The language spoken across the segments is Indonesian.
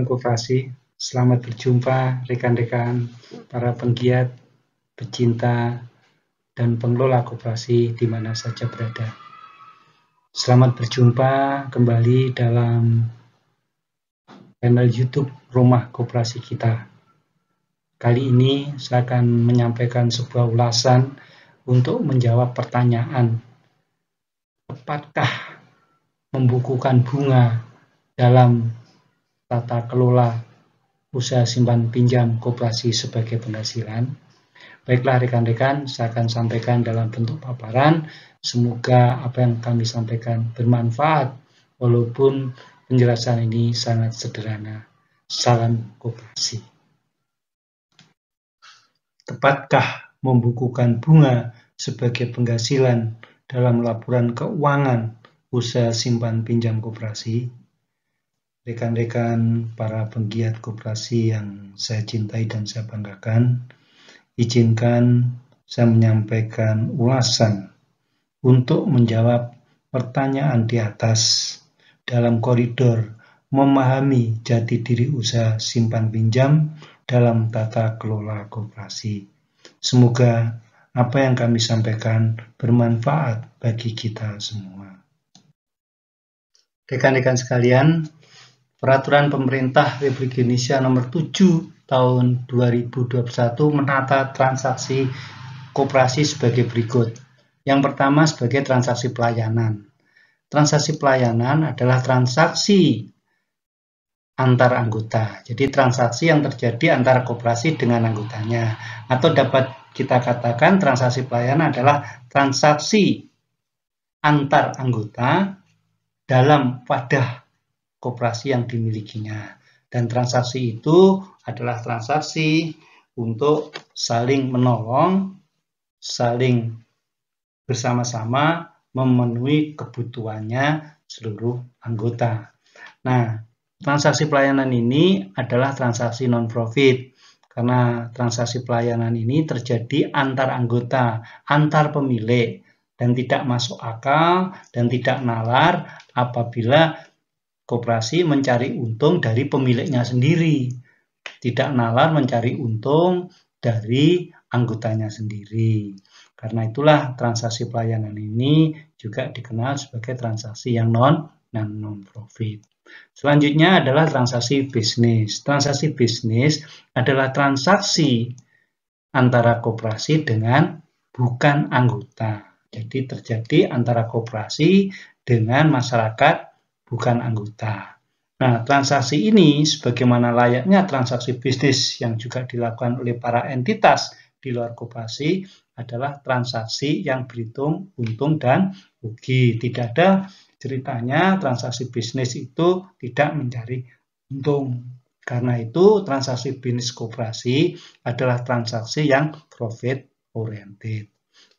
Salam koperasi, selamat berjumpa rekan-rekan, para penggiat, pecinta, dan pengelola koperasi di mana saja berada. Selamat berjumpa kembali dalam channel YouTube Rumah Koperasi Kita. Kali ini saya akan menyampaikan sebuah ulasan untuk menjawab pertanyaan, tepatkah membukukan bunga dalam tata kelola usaha simpan pinjam koperasi sebagai penghasilan? Baiklah rekan-rekan, saya akan sampaikan dalam bentuk paparan. Semoga apa yang kami sampaikan bermanfaat, walaupun penjelasan ini sangat sederhana. Salam koperasi. Tepatkah membukukan bunga sebagai penghasilan dalam laporan keuangan usaha simpan pinjam koperasi? Rekan-rekan para penggiat koperasi yang saya cintai dan saya banggakan, izinkan saya menyampaikan ulasan untuk menjawab pertanyaan di atas dalam koridor memahami jati diri usaha simpan pinjam dalam tata kelola koperasi. Semoga apa yang kami sampaikan bermanfaat bagi kita semua. Rekan-rekan sekalian, Peraturan Pemerintah Republik Indonesia Nomor 7 Tahun 2021 menata transaksi koperasi sebagai berikut. Yang pertama sebagai transaksi pelayanan. Transaksi pelayanan adalah transaksi antar anggota. Jadi transaksi yang terjadi antara koperasi dengan anggotanya. Atau dapat kita katakan transaksi pelayanan adalah transaksi antar anggota dalam wadah koperasi yang dimilikinya. Dan transaksi itu adalah transaksi untuk saling menolong, saling bersama-sama memenuhi kebutuhannya seluruh anggota. Nah, transaksi pelayanan ini adalah transaksi non-profit, karena transaksi pelayanan ini terjadi antar anggota, antar pemilik, dan tidak masuk akal dan tidak nalar apabila koperasi mencari untung dari pemiliknya sendiri, tidak nalar mencari untung dari anggotanya sendiri. Karena itulah transaksi pelayanan ini juga dikenal sebagai transaksi yang non-profit. Selanjutnya adalah transaksi bisnis. Transaksi bisnis adalah transaksi antara koperasi dengan bukan anggota. Jadi terjadi antara koperasi dengan masyarakat bukan anggota. Nah, transaksi ini sebagaimana layaknya transaksi bisnis yang juga dilakukan oleh para entitas di luar koperasi adalah transaksi yang berhitung untung dan rugi. Tidak ada ceritanya transaksi bisnis itu tidak mencari untung. Karena itu transaksi bisnis koperasi adalah transaksi yang profit oriented.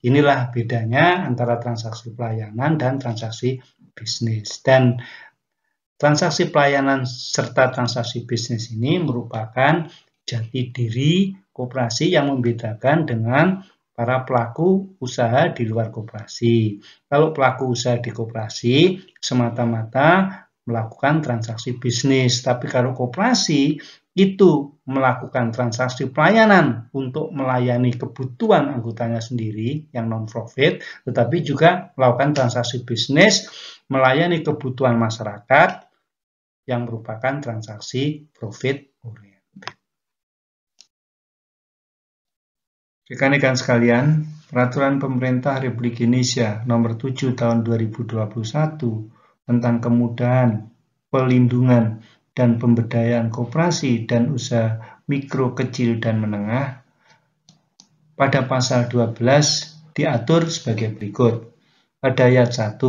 Inilah bedanya antara transaksi pelayanan dan transaksi bisnis. Dan transaksi pelayanan serta transaksi bisnis ini merupakan jati diri koperasi yang membedakan dengan para pelaku usaha di luar koperasi. Kalau pelaku usaha di koperasi semata-mata melakukan transaksi bisnis, tapi kalau koperasi itu melakukan transaksi pelayanan untuk melayani kebutuhan anggotanya sendiri yang non-profit, tetapi juga melakukan transaksi bisnis melayani kebutuhan masyarakat yang merupakan transaksi profit oriented. Rekan-rekan sekalian, Peraturan Pemerintah Republik Indonesia Nomor 7 Tahun 2021 tentang kemudahan, pelindungan, dan pemberdayaan koperasi dan usaha mikro, kecil, dan menengah pada pasal 12 diatur sebagai berikut. Pada ayat 1,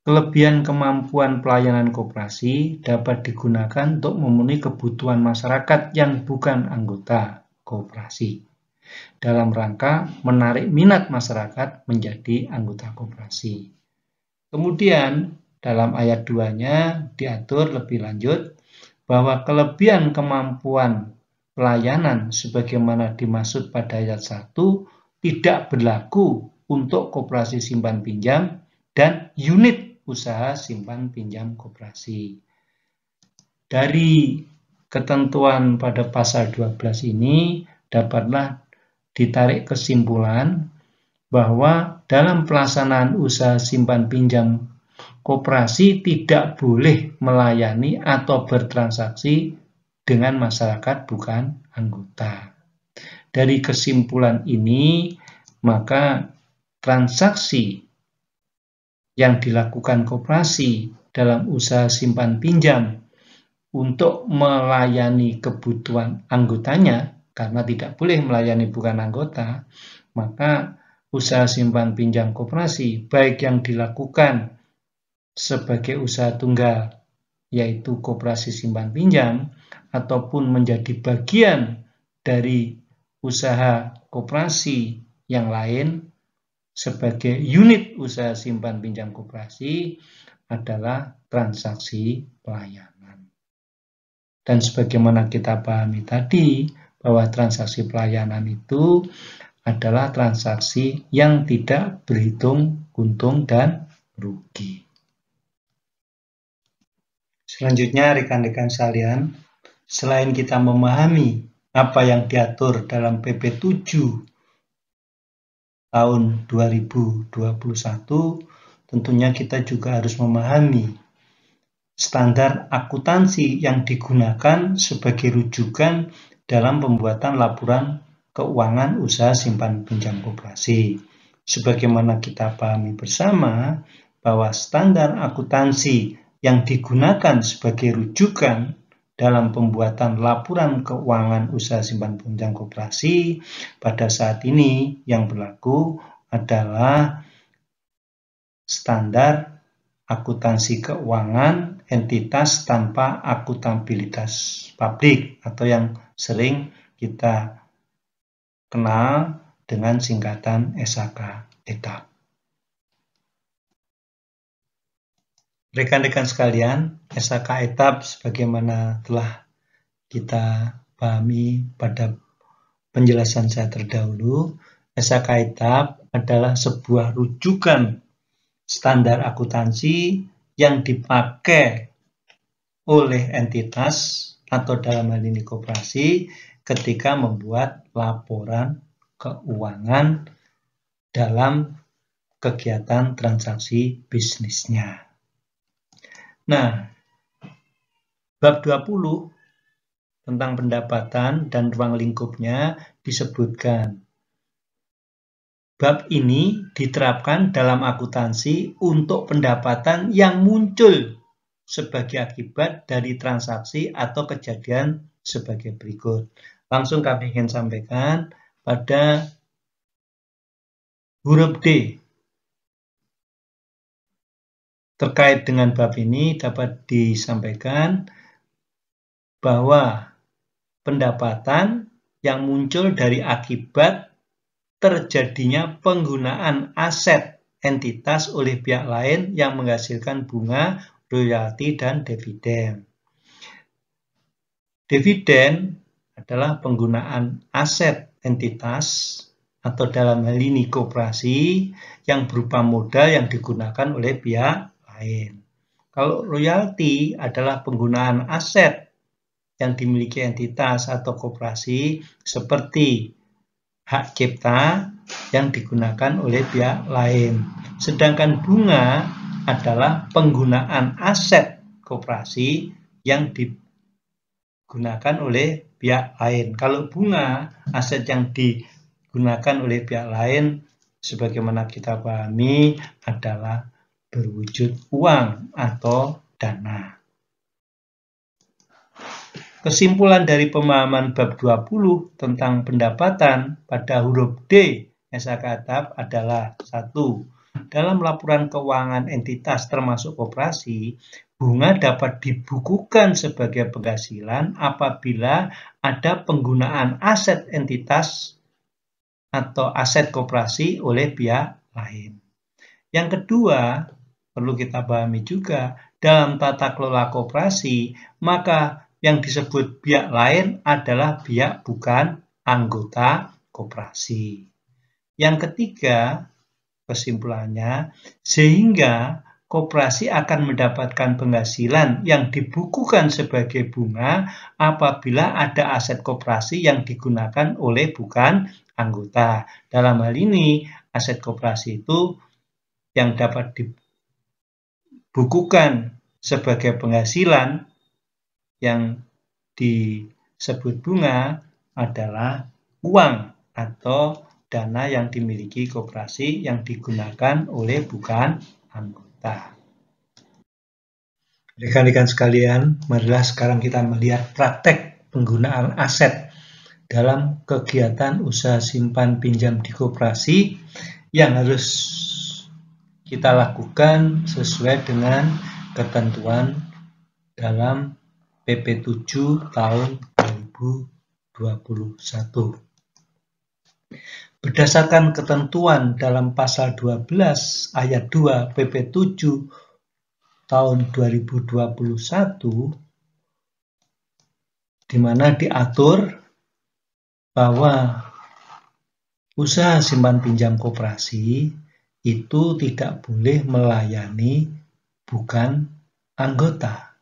kelebihan kemampuan pelayanan koperasi dapat digunakan untuk memenuhi kebutuhan masyarakat yang bukan anggota koperasi dalam rangka menarik minat masyarakat menjadi anggota koperasi. Kemudian dalam ayat 2-nya diatur lebih lanjut bahwa kelebihan kemampuan pelayanan sebagaimana dimaksud pada ayat 1 tidak berlaku untuk koperasi simpan pinjam dan unit usaha simpan pinjam koperasi. Dari ketentuan pada pasal 12 ini dapatlah ditarik kesimpulan bahwa dalam pelaksanaan usaha simpan pinjam koperasi tidak boleh melayani atau bertransaksi dengan masyarakat bukan anggota. Dari kesimpulan ini, maka transaksi yang dilakukan koperasi dalam usaha simpan pinjam untuk melayani kebutuhan anggotanya, karena tidak boleh melayani bukan anggota, maka usaha simpan pinjam koperasi, baik yang dilakukan sebagai usaha tunggal, yaitu koperasi simpan pinjam, ataupun menjadi bagian dari usaha koperasi yang lain sebagai unit usaha simpan pinjam koperasi adalah transaksi pelayanan. Dan sebagaimana kita pahami tadi, bahwa transaksi pelayanan itu adalah transaksi yang tidak berhitung untung dan rugi. Selanjutnya, rekan-rekan sekalian, selain kita memahami apa yang diatur dalam PP 7 tahun 2021, tentunya kita juga harus memahami standar akuntansi yang digunakan sebagai rujukan dalam pembuatan laporan keuangan usaha simpan pinjam koperasi. Sebagaimana kita pahami bersama bahwa standar akuntansi yang digunakan sebagai rujukan dalam pembuatan laporan keuangan usaha simpan pinjam koperasi pada saat ini yang berlaku adalah standar akuntansi keuangan entitas tanpa akuntabilitas publik atau yang sering kita kenal dengan singkatan SAK ETAP. Rekan-rekan sekalian, SAK ETAP sebagaimana telah kita pahami pada penjelasan saya terdahulu, SAK ETAP adalah sebuah rujukan standar akuntansi yang dipakai oleh entitas atau dalam hal ini koperasi ketika membuat laporan keuangan dalam kegiatan transaksi bisnisnya. Nah, bab 20 tentang pendapatan dan ruang lingkupnya disebutkan. Bab ini diterapkan dalam akuntansi untuk pendapatan yang muncul sebagai akibat dari transaksi atau kejadian sebagai berikut. Langsung kami ingin sampaikan pada huruf D. Terkait dengan bab ini dapat disampaikan bahwa pendapatan yang muncul dari akibat terjadinya penggunaan aset entitas oleh pihak lain yang menghasilkan bunga, royalti, dan dividen. Dividen adalah penggunaan aset entitas atau dalam hal ini koperasi yang berupa modal yang digunakan oleh pihak lain. Kalau royalti adalah penggunaan aset yang dimiliki entitas atau koperasi seperti hak cipta yang digunakan oleh pihak lain. Sedangkan bunga adalah penggunaan aset koperasi yang digunakan oleh pihak lain. Kalau bunga, aset yang digunakan oleh pihak lain, sebagaimana kita pahami, adalah berwujud uang atau dana. Kesimpulan dari pemahaman bab 20 tentang pendapatan pada huruf D SAK ETAP adalah 1. Dalam laporan keuangan entitas termasuk koperasi, bunga dapat dibukukan sebagai penghasilan apabila ada penggunaan aset entitas atau aset koperasi oleh pihak lain. Yang kedua, perlu kita pahami juga, dalam tata kelola koperasi, maka yang disebut pihak lain adalah pihak bukan anggota koperasi. Yang ketiga, kesimpulannya, sehingga koperasi akan mendapatkan penghasilan yang dibukukan sebagai bunga apabila ada aset koperasi yang digunakan oleh bukan anggota. Dalam hal ini, aset koperasi itu yang dapat dibukukan sebagai penghasilan yang disebut bunga adalah uang atau dana yang dimiliki koperasi yang digunakan oleh bukan anggota. Rekan-rekan sekalian, marilah sekarang kita melihat praktek penggunaan aset dalam kegiatan usaha simpan pinjam di koperasi yang harus kita lakukan sesuai dengan ketentuan dalam PP 7 tahun 2021. Berdasarkan ketentuan dalam pasal 12 ayat 2 PP 7 tahun 2021, di mana diatur bahwa usaha simpan pinjam koperasi itu tidak boleh melayani bukan anggota.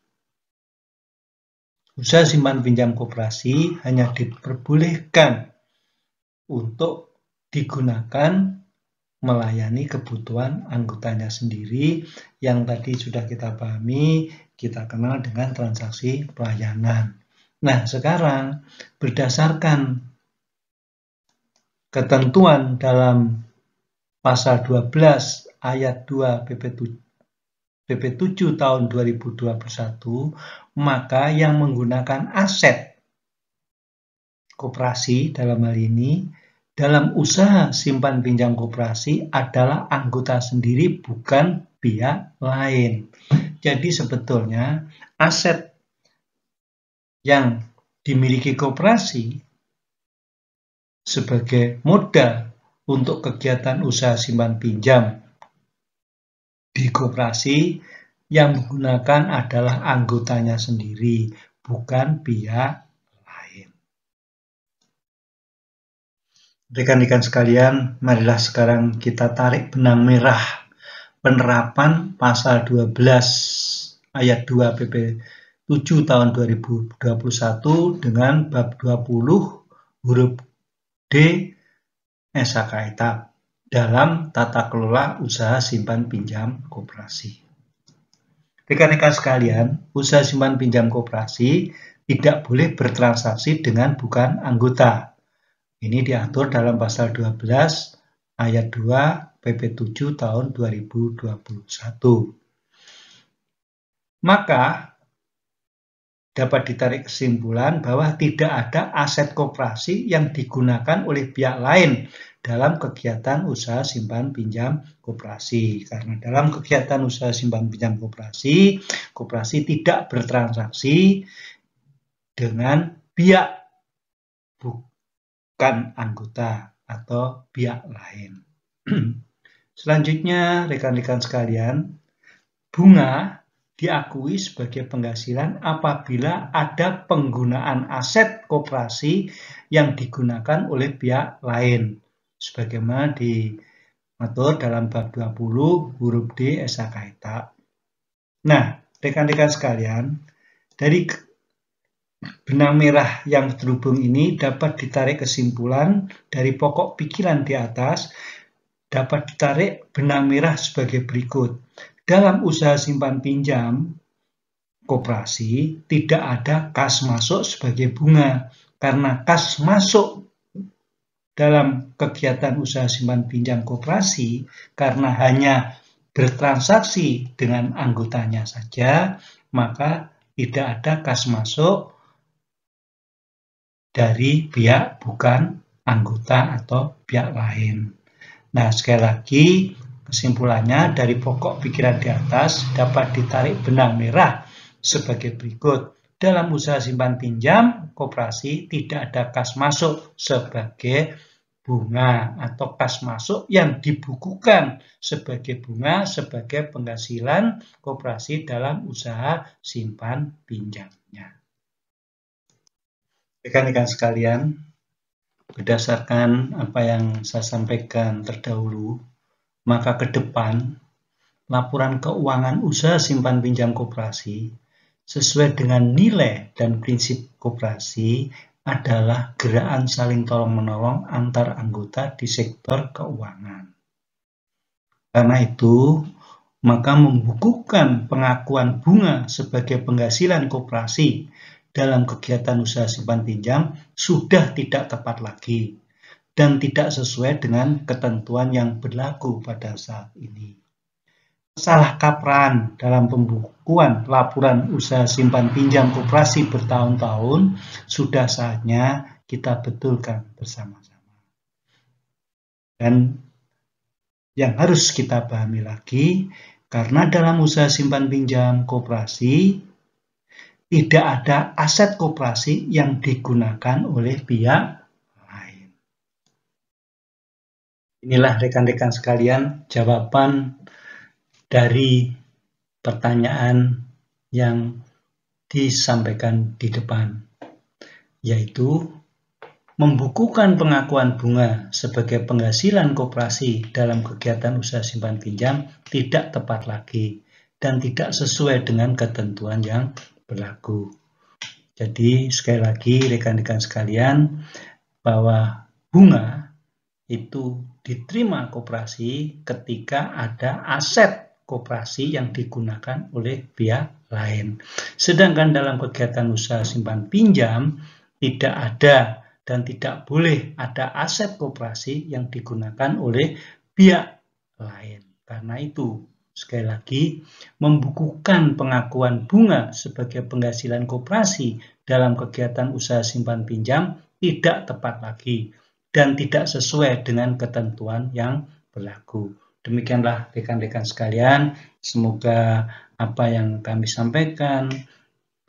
Usaha simpan pinjam koperasi hanya diperbolehkan untuk digunakan melayani kebutuhan anggotanya sendiri yang tadi sudah kita pahami, kita kenal dengan transaksi pelayanan. Nah, sekarang berdasarkan ketentuan dalam pasal 12 ayat 2 PP 7 tahun 2021, maka yang menggunakan aset koperasi dalam hal ini dalam usaha simpan pinjam koperasi adalah anggota sendiri, bukan pihak lain. Jadi sebetulnya aset yang dimiliki koperasi sebagai modal untuk kegiatan usaha simpan pinjam di koperasi yang menggunakan adalah anggotanya sendiri, bukan pihak lain. Rekan-rekan sekalian, marilah sekarang kita tarik benang merah penerapan pasal 12 ayat 2 PP 7 tahun 2021 dengan bab 20 huruf D SHK etap dalam tata kelola usaha simpan pinjam koperasi. Rekan-rekan sekalian, usaha simpan pinjam koperasi tidak boleh bertransaksi dengan bukan anggota. Ini diatur dalam pasal 12 ayat 2 PP 7 tahun 2021. Maka dapat ditarik kesimpulan bahwa tidak ada aset koperasi yang digunakan oleh pihak lain dalam kegiatan usaha simpan pinjam koperasi. Karena dalam kegiatan usaha simpan pinjam koperasi, koperasi tidak bertransaksi dengan pihak bukan anggota atau pihak lain. Selanjutnya, rekan-rekan sekalian, bunga diakui sebagai penghasilan apabila ada penggunaan aset koperasi yang digunakan oleh pihak lain, sebagaimana diatur dalam bab 20 huruf D SHK etap. Nah, rekan-rekan sekalian, dari benang merah yang terhubung ini dapat ditarik kesimpulan dari pokok pikiran di atas, dapat ditarik benang merah sebagai berikut. Dalam usaha simpan pinjam koperasi tidak ada kas masuk sebagai bunga, karena kas masuk dalam kegiatan usaha simpan pinjam koperasi karena hanya bertransaksi dengan anggotanya saja, maka tidak ada kas masuk dari pihak bukan anggota atau pihak lain. Nah, sekali lagi kesimpulannya dari pokok pikiran di atas dapat ditarik benang merah sebagai berikut. Dalam usaha simpan pinjam koperasi tidak ada kas masuk sebagai bunga atau kas masuk yang dibukukan sebagai bunga sebagai penghasilan koperasi dalam usaha simpan pinjamnya. Rekan-rekan sekalian, berdasarkan apa yang saya sampaikan terdahulu, maka ke depan laporan keuangan usaha simpan pinjam koperasi sesuai dengan nilai dan prinsip koperasi adalah gerakan saling tolong-menolong antar anggota di sektor keuangan. Karena itu, maka membukukan pengakuan bunga sebagai penghasilan koperasi dalam kegiatan usaha simpan pinjam sudah tidak tepat lagi dan tidak sesuai dengan ketentuan yang berlaku pada saat ini. Salah kaprah dalam pembukuan laporan usaha simpan pinjam koperasi bertahun-tahun sudah saatnya kita betulkan bersama-sama. Dan yang harus kita pahami lagi, karena dalam usaha simpan pinjam koperasi tidak ada aset koperasi yang digunakan oleh pihak lain. Inilah rekan-rekan sekalian jawaban dari pertanyaan yang disampaikan di depan, yaitu membukukan pengakuan bunga sebagai penghasilan koperasi dalam kegiatan usaha simpan pinjam tidak tepat lagi dan tidak sesuai dengan ketentuan yang berlaku. Jadi sekali lagi rekan-rekan sekalian, bahwa bunga itu diterima koperasi ketika ada aset koperasi yang digunakan oleh pihak lain. Sedangkan dalam kegiatan usaha simpan pinjam tidak ada dan tidak boleh ada aset koperasi yang digunakan oleh pihak lain. Karena itu, sekali lagi, membukukan pengakuan bunga sebagai penghasilan koperasi dalam kegiatan usaha simpan pinjam tidak tepat lagi dan tidak sesuai dengan ketentuan yang berlaku. Demikianlah rekan-rekan sekalian, semoga apa yang kami sampaikan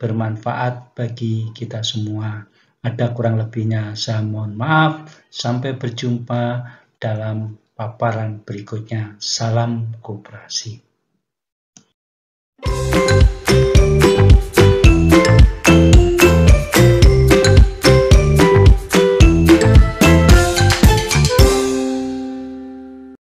bermanfaat bagi kita semua. Ada kurang lebihnya saya mohon maaf. Sampai berjumpa dalam paparan berikutnya. Salam koperasi.